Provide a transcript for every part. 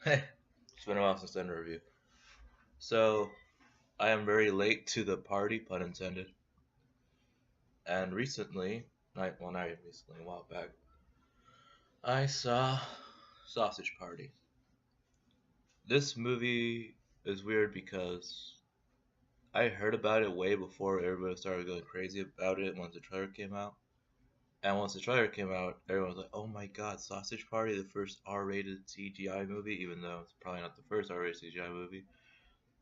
Hey, it's been a while since I done a review. So, I am very late to the party, pun intended. And recently, not recently, a while back, I saw Sausage Party. This movie is weird because I heard about it way before everybody started going crazy about it once the trailer came out. And once the trailer came out, everyone was like, oh my god, Sausage Party, the first R-rated CGI movie, even though it's probably not the first R-rated CGI movie,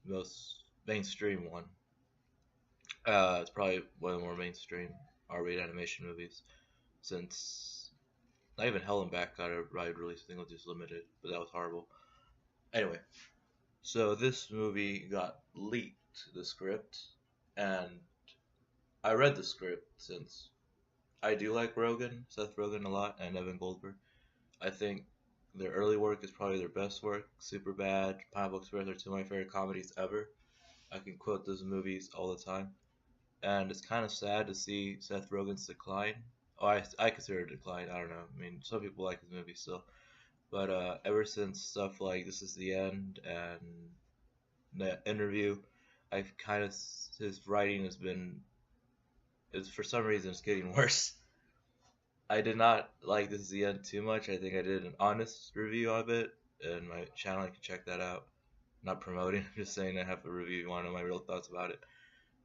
the most mainstream one. It's probably one of the more mainstream R-rated animation movies since not even Hell and Back got a wide release. I think it was just limited, but that was horrible. Anyway, so this movie got leaked, the script, and I read the script since I do like Seth Rogen a lot, and Evan Goldberg. I think their early work is probably their best work. Super Bad, Pineapple Express are two of my favorite comedies ever. I can quote those movies all the time. And it's kind of sad to see Seth Rogen's decline. Oh, I consider it a decline. I don't know. I mean, some people like his movie still, but ever since stuff like This Is the End and the interview, I've kind of his writing has been is for some reason it's getting worse. I did not like This Is the End too much. I think I did an honest review of it, and my channel you can check that out. Not promoting, I'm just saying I have a review. You want to know my real thoughts about it.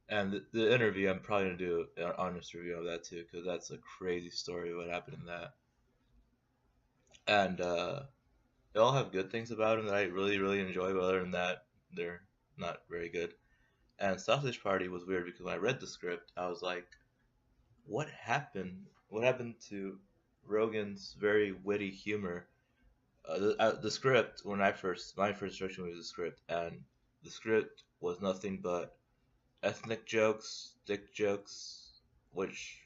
And the interview, I'm probably gonna do an honest review of that too, because that's a crazy story what happened in that. And they all have good things about them that I really, really enjoy, but other than that, they're not very good. And Sausage Party was weird because when I read the script, I was like, what happened? What happened to Rogan's very witty humor? The script, my first introduction was the script, and the script was nothing but ethnic jokes, dick jokes, which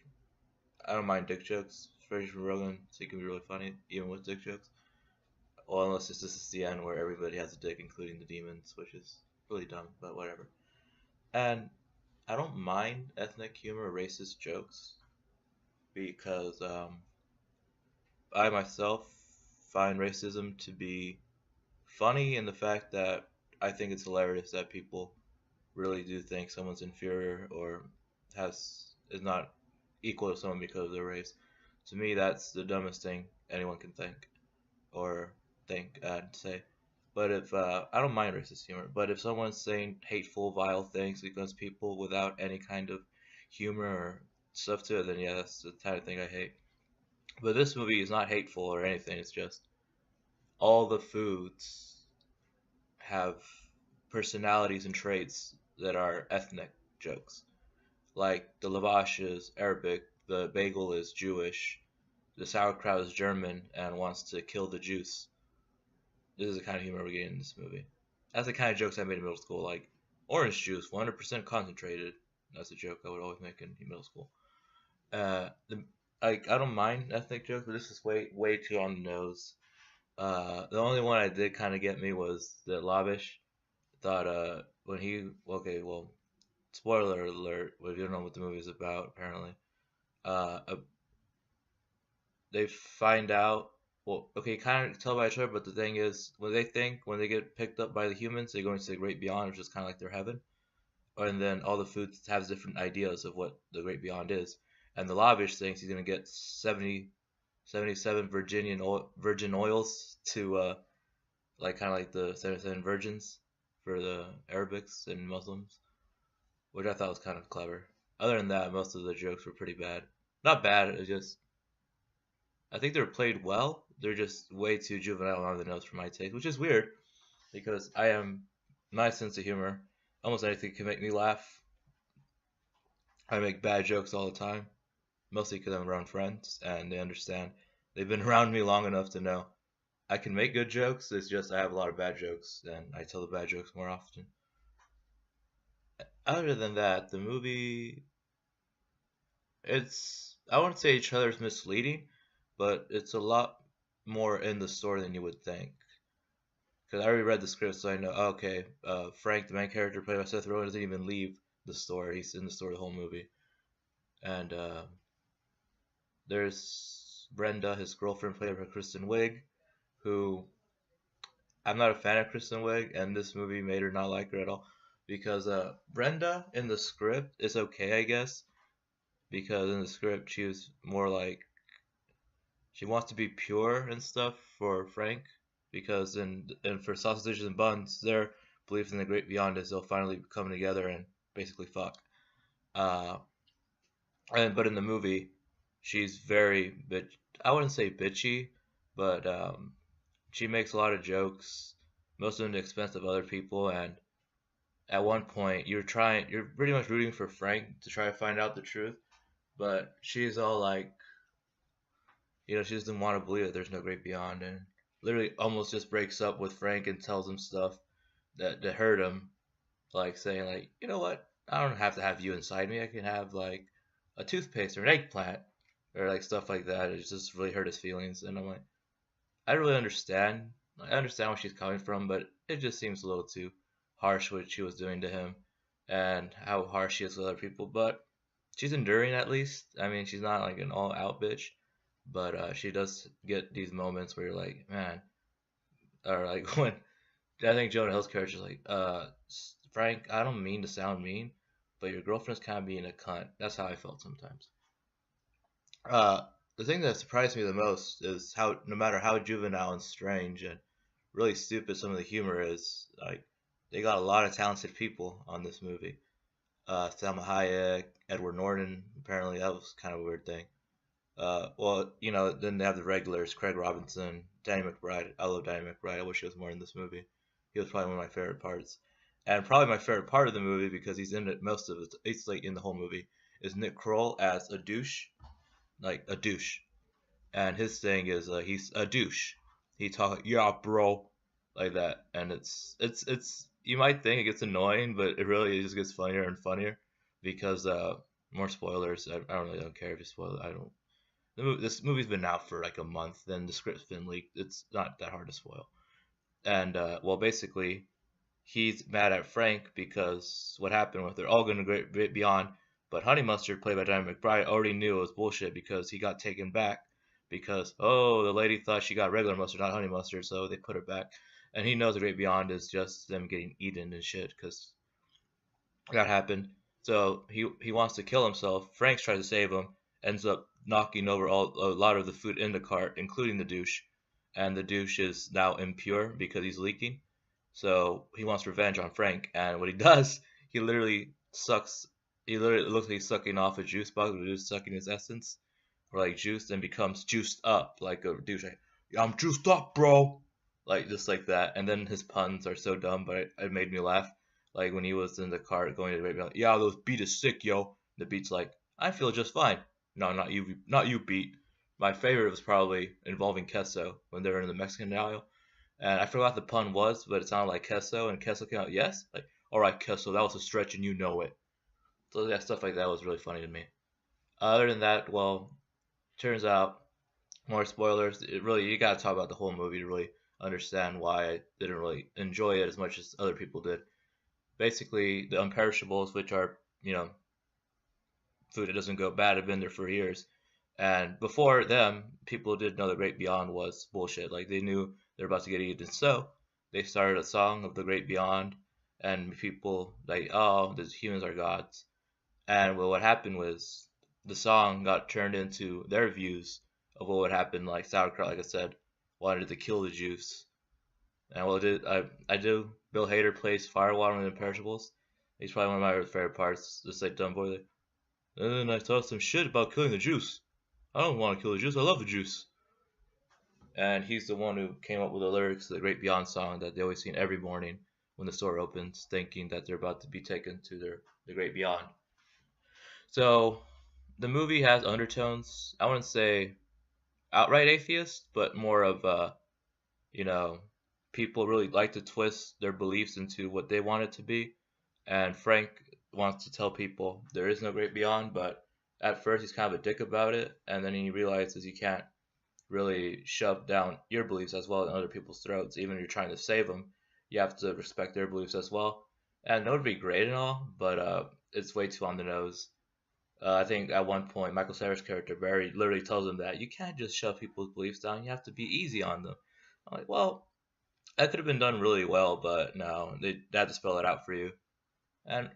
I don't mind dick jokes, especially from Rogan, so he can be really funny even with dick jokes. Well, unless it's just the end where everybody has a dick, including the demons, which is really dumb, but whatever. And I don't mind ethnic humor, racist jokes, because I myself find racism to be funny in the fact that I think it's hilarious that people really do think someone's inferior or is not equal to someone because of their race. To me, that's the dumbest thing anyone can think or think and say. But if I don't mind racist humor, but if someone's saying hateful, vile things against people without any kind of humor or stuff to it, then yeah, that's the kind of thing I hate. But this movie is not hateful or anything. It's just all the foods have personalities and traits that are ethnic jokes. Like the lavash is Arabic, the bagel is Jewish, the sauerkraut is German and wants to kill the juice. This is the kind of humor we get in this movie. That's the kind of jokes I made in middle school, like orange juice, 100% concentrated. That's a joke I would always make in middle school. The, I don't mind ethnic jokes, but this is way too on the nose. The only one I did kind of get me was the Lavish. Thought when he okay, well, spoiler alert, if you don't know what the movie is about, apparently, uh, they find out. Well, okay, you kind of tell by each other, but the thing is, when they get picked up by the humans, they go into the great beyond, which is kind of like their heaven. And then all the foods have different ideas of what the great beyond is. And the lavish thinks he's gonna get 77 virgin oils to like kind of like the 77 virgins for the Arabics and Muslims, which I thought was kind of clever. Other than that, most of the jokes were pretty bad. Not bad, it's just I think they're played well. They're just way too juvenile on the nose for my taste, which is weird because my sense of humor. Almost anything can make me laugh. I make bad jokes all the time, mostly because I'm around friends and they understand. They've been around me long enough to know I can make good jokes. It's just I have a lot of bad jokes and I tell the bad jokes more often. Other than that, the movie I wouldn't say each other's misleading, but it's a lot more in the story than you would think. Because I already read the script, so I know. Okay, Frank, the main character played by Seth Rogen, doesn't even leave the story. He's in the story the whole movie. And there's Brenda, his girlfriend, played by Kristen Wiig, who I'm not a fan of Kristen Wiig, and this movie made her not like her at all. Because Brenda in the script is okay, I guess, because in the script she was more like she wants to be pure and stuff for Frank, because in for sausages and buns, their belief in the great beyond is they'll finally come together and basically fuck. Uh, and but in the movie, she's very bitch. I wouldn't say bitchy, but she makes a lot of jokes, most of them at the expense of other people. And at one point, you're pretty much rooting for Frank to try to find out the truth, but she's all like, she doesn't want to believe that there's no great beyond, and literally almost just breaks up with Frank and tells him stuff that hurt him, like saying like, you know what, I don't have to have you inside me. I can have like a toothpaste or an eggplant or like stuff like that. It just really hurt his feelings, and I'm like, I really understand. I understand where she's coming from, but it just seems a little too harsh what she was doing to him, and how harsh she is with other people. But she's enduring at least. I mean, she's not like an all-out bitch, but she does get these moments where you're like, man, or like when I think Jonah Hill's character is like, Frank, I don't mean to sound mean, but your girlfriend's kind of being a cunt. That's how I felt sometimes. Uh, the thing that surprised me the most is how, no matter how juvenile and strange and really stupid some of the humor is, like they got a lot of talented people on this movie. Selma Hayek, Edward Norton. Apparently, that was kind of a weird thing. Well, then they have the regulars, Craig Robinson, Danny McBride. I love Danny McBride. I wish he was more in this movie. He was probably one of my favorite parts. And probably my favorite part of the movie, because he's in it most of it, it's like in the whole movie, is Nick Kroll as a douche, like a douche. And his thing is he's a douche. He talk, yeah, bro, like that. And it's you might think it gets annoying, but it really just gets funnier and funnier, because more spoilers. I don't really don't care if you spoil it. I don't. This movie's been out for like a month, then the script's been leaked. It's not that hard to spoil. And well, basically, he's mad at Frank because what happened with they're all going to great beyond, but Honey Mustard, played by Danny McBride, already knew it was bullshit because he got taken back because the lady thought she got regular mustard, not honey mustard, so they put her back. And he knows the great beyond is just them getting eaten and shit because that happened. So he wants to kill himself. Frank tries to save him, ends up knocking over a lot of the food in the cart, including the douche. And the douche is now impure because he's leaking. So he wants revenge on Frank. And what he does, he literally sucks. He literally looks like he's sucking off a juice box, but he's sucking his essence, or like juice, and becomes juiced up like a douche. Like, yeah, I'm juiced up, bro. Like just like that. And then his puns are so dumb, but it made me laugh. Like when he was in the car going to the radio, like, yeah, those beat is sick, yo. The beat's like, I feel just fine. No, not you, beat. My favorite was probably involving Queso when they were in the Mexican aisle, and I forgot the pun was, but it sounded like Queso, and Queso came out, yes, like, all right, Queso, that was a stretch, and you know it. So yeah, stuff like that was really funny to me. Other than that, well, turns out more spoilers. It really, you gotta talk about the whole movie to really understand why I didn't really enjoy it as much as other people did. Basically, the unperishables, which are food that doesn't go bad, have been there for years. And before them, people did know the Great Beyond was bullshit. Like they knew they're about to get eaten. So they started a song of the Great Beyond, and people like, oh, the humans are gods. And well, what happened was the song got turned into their views of what would happen. Like sauerkraut, like I said, wanted to kill the juice. And well, I do. Bill Hader plays Firewater in the Imperishables. He's probably one of my favorite parts. Just like dumb boy, like, and then I talked some shit about killing the juice. I don't want to kill the juice. I love the juice. And he's the one who came up with the lyrics to the Great Beyond song that they always sing every morning when the store opens, thinking that they're about to be taken to the Great Beyond. So the movie has undertones. I wouldn't say outright atheist, but more of you know, people really like to twist their beliefs into what they want it to be. And Frank wants to tell people there is no great beyond, but at first he's kind of a dick about it, and then he realizes you can't really shove down your beliefs as well in other people's throats, even if you're trying to save them. You have to respect their beliefs as well. And it would be great and all, but it's way too on the nose. I think at one point Michael Cera's character Barry literally tells him that you can't just shove people's beliefs down. You have to be easy on them. I'm like, well, that could have been done really well, but no, they had to spell it out for you. And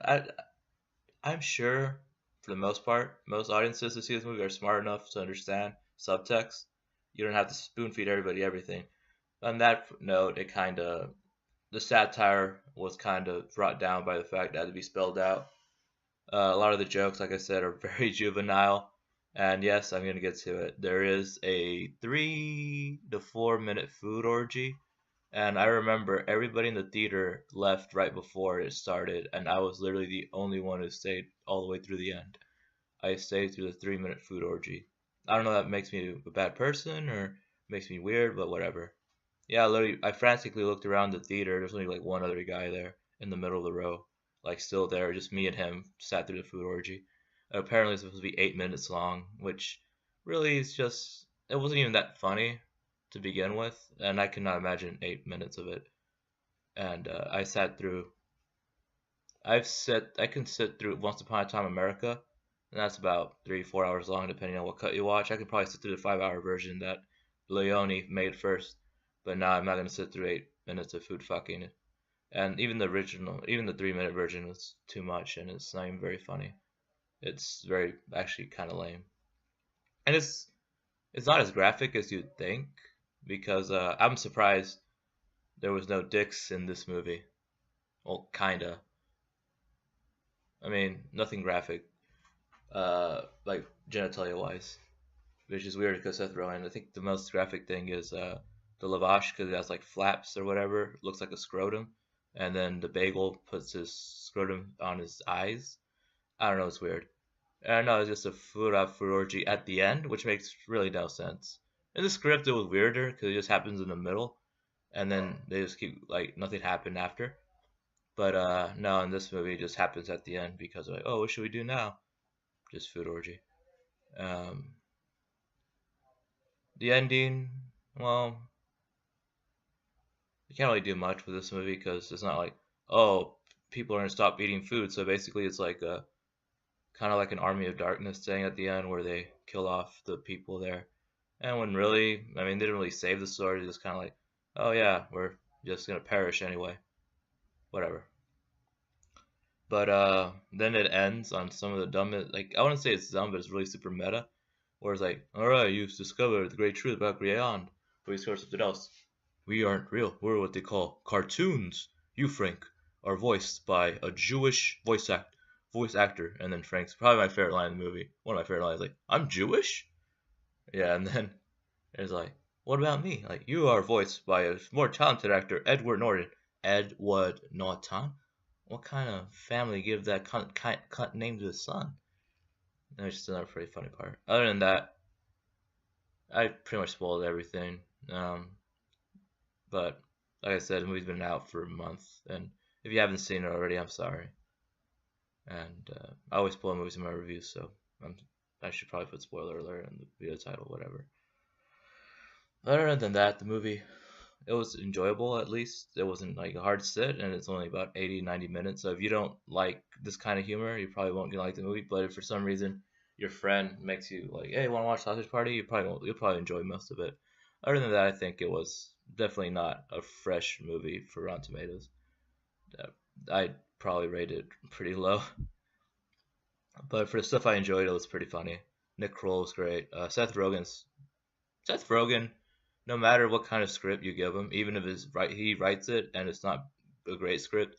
I'm sure, for the most part, most audiences who see this movie are smart enough to understand subtext. You don't have to spoon feed everybody everything. On that note, it kind of the satire was kind of brought down by the fact that it had to be spelled out. A lot of the jokes, like I said, are very juvenile. And yes, I'm gonna get to it. There is a 3 to 4 minute food orgy, and I remember everybody in the theater left right before it started, and I was literally the only one who stayed all the way through the end. I stayed through the 3 minute food orgy. I don't know if that makes me a bad person or makes me weird, but whatever. Yeah, literally, I frantically looked around the theater. There's only like one other guy there in the middle of the row, like still there. Just me and him sat through the food orgy. Apparently, it's supposed to be 8 minutes long, which really is just, it wasn't even that funny to begin with, and I could not imagine 8 minutes of it. And I sat through, I can sit through Once Upon a Time America, and that's about 3 4 hours long, depending on what cut you watch. I could probably sit through the 5 hour version that Leone made first, but now I'm not gonna sit through 8 minutes of food fucking. And even the original, even the 3 minute version was too much, and it's not even very funny. It's very actually kind of lame, and it's not as graphic as you'd think because I'm surprised there was no dicks in this movie. Well, kinda. I mean, nothing graphic, like genitalia wise, which is weird because Seth Rogen. I think the most graphic thing is the lavash because it has like flaps or whatever. It looks like a scrotum, and then the bagel puts his scrotum on his eyes. I don't know. It's weird. And I know it's just a food orgy at the end, which makes really no sense. In the script, it was weirder because it just happens in the middle, and then they just keep like nothing happened after. But no, in this movie, it just happens at the end because like, oh, what should we do now? Just food orgy. Um, the ending, well, you can't really do much with this movie because it's not like, oh, people are gonna stop eating food. So basically, it's like a kind of like an army of darkness thing at the end where they kill off the people there. And when really, I mean, they didn't really save the story. Just kind of like, oh yeah, we're just gonna perish anyway. Whatever. But then it ends on some of the dumbest. Like I wouldn't say it's dumb, but it's really super meta. Where it's like, all right, you've discovered the great truth about Beyond, but we discover something else. We aren't real. We're what they call cartoons. You, Frank, are voiced by a Jewish voice actor, and then Frank's probably my favorite line in the movie. One of my favorite lines, like, "I'm Jewish." Yeah, and then it's like, "What about me? Like, you are voiced by a more talented actor, Edward Norton." Edward Norton. What kind of family gives that cunt name to his son? That's just another pretty funny part. Other than that, I pretty much spoiled everything. But like I said, the movie's been out for a month, and if you haven't seen it already, I'm sorry. And I always spoil movies in my reviews, so I should probably put spoiler alert in the video title, whatever. Other than that, the movie, it was enjoyable at least. It wasn't like a hard sit, and it's only about 80, 90 minutes. So if you don't like this kind of humor, you probably won't like the movie. But if for some reason your friend makes you like, hey, want to watch Sausage Party? You'll probably enjoy most of it. Other than that, I think it was definitely not a fresh movie for Rotten Tomatoes. I'd probably rate it pretty low. But for the stuff I enjoyed, it was pretty funny. Nick Kroll was great. Seth Rogen, no matter what kind of script you give him, even if he writes it and it's not a great script,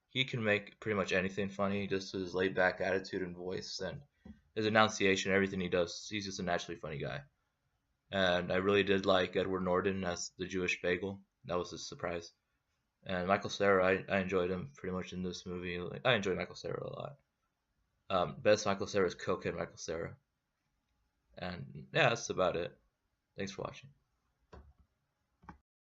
he can make pretty much anything funny. Just his laid back attitude and voice and his enunciation, everything he does, he's just a naturally funny guy. And I really did like Edward Norton as the Jewish bagel. That was a surprise. And Michael Cera, I enjoyed him pretty much in this movie. Like, I enjoyed Michael Cera a lot. Best Michael Cera is Cokehead Michael Cera. And yeah, that's about it. Thanks for watching.